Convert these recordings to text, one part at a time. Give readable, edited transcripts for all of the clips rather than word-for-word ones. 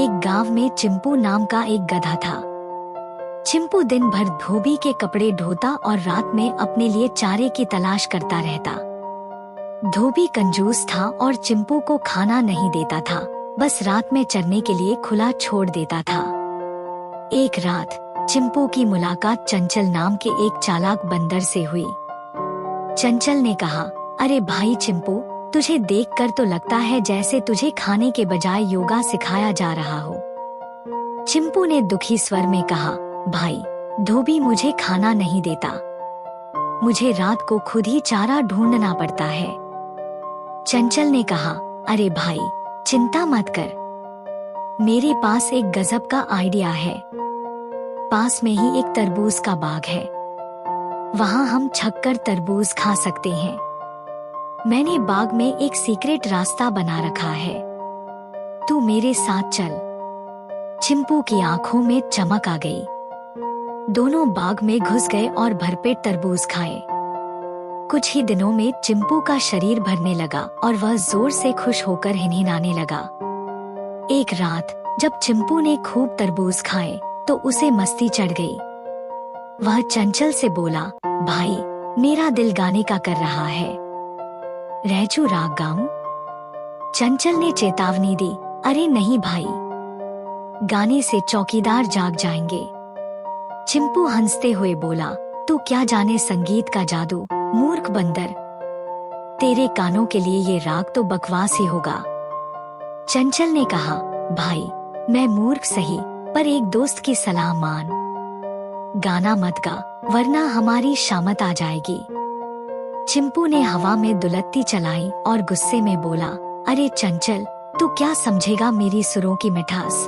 एक गांव में चिंपू नाम का एक गधा था। चिंपू दिन भर धोबी के कपड़े ढोता और रात में अपने लिए चारे की तलाश करता रहता। धोबी कंजूस था और चिंपू को खाना नहीं देता था, बस रात में चरने के लिए खुला छोड़ देता था। एक रात चिंपू की मुलाकात चंचल नाम के एक चालाक बंदर से हुई। चंचल ने कहा, अरे भाई चिंपू, तुझे देखकर तो लगता है जैसे तुझे खाने के बजाय योगा सिखाया जा रहा हो। चिंपू ने दुखी स्वर में कहा, भाई, धोबी मुझे खाना नहीं देता। मुझे रात को खुद ही चारा ढूंढना पड़ता है। चंचल ने कहा, अरे भाई, चिंता मत कर, मेरे पास एक गजब का आइडिया है। पास में ही एक तरबूज का बाग है, वहां हम छककर तरबूज खा सकते हैं। मैंने बाग में एक सीक्रेट रास्ता बना रखा है, तू मेरे साथ चल। चिंपू की आंखों में चमक आ गई। दोनों बाग में घुस गए और भरपेट तरबूज खाए। कुछ ही दिनों में चिंपू का शरीर भरने लगा और वह जोर से खुश होकर हिनहिनाने लगा। एक रात जब चिंपू ने खूब तरबूज खाए तो उसे मस्ती चढ़ गई। वह चंचल से बोला, भाई, मेरा दिल गाने का कर रहा है, रैजू राग गाऊं? चंचल ने चेतावनी दी, अरे नहीं भाई, गाने से चौकीदार जाग जाएंगे। चिंपू हंसते हुए बोला, तू क्या जाने संगीत का जादू, मूर्ख बंदर। तेरे कानों के लिए ये राग तो बकवास ही होगा। चंचल ने कहा, भाई, मैं मूर्ख सही, पर एक दोस्त की सलाह मान। गाना मत गा, वरना हमारी शामत आ जाएगी। चिंपू ने हवा में दुलत्ती चलाई और गुस्से में बोला, अरे चंचल, तू क्या समझेगा मेरी सुरों की मिठास।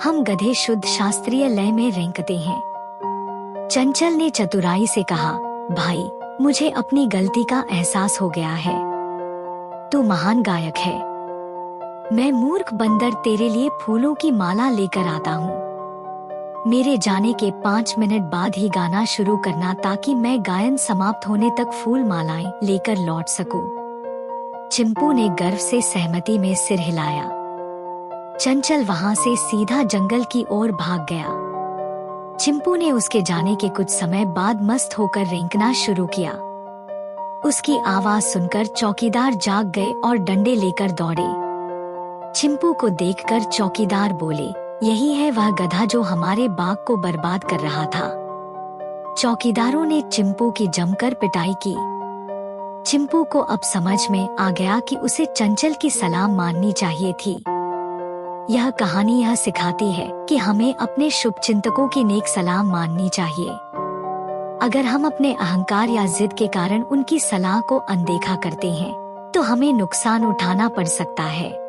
हम गधे शुद्ध शास्त्रीय लय में रेंकते हैं। चंचल ने चतुराई से कहा, भाई, मुझे अपनी गलती का एहसास हो गया है। तू महान गायक है। मैं मूर्ख बंदर तेरे लिए फूलों की माला लेकर आता हूँ। मेरे जाने के 5 मिनट बाद ही गाना शुरू करना, ताकि मैं गायन समाप्त होने तक फूल मालाएं लेकर लौट सकूं। चिंपू ने गर्व से सहमति में सिर हिलाया। चंचल वहां से सीधा जंगल की ओर भाग गया। चिंपू ने उसके जाने के कुछ समय बाद मस्त होकर रेंकना शुरू किया। उसकी आवाज सुनकर चौकीदार जाग गए और डंडे लेकर दौड़े। चिंपू को देखकर चौकीदार बोले, यही है वह गधा जो हमारे बाग को बर्बाद कर रहा था। चौकीदारों ने चिंपू की जमकर पिटाई की। चिंपू को अब समझ में आ गया कि उसे चंचल की सलाह माननी चाहिए थी। यह कहानी यह सिखाती है कि हमें अपने शुभचिंतकों की नेक सलाह माननी चाहिए। अगर हम अपने अहंकार या जिद के कारण उनकी सलाह को अनदेखा करते हैं, तो हमें नुकसान उठाना पड़ सकता है।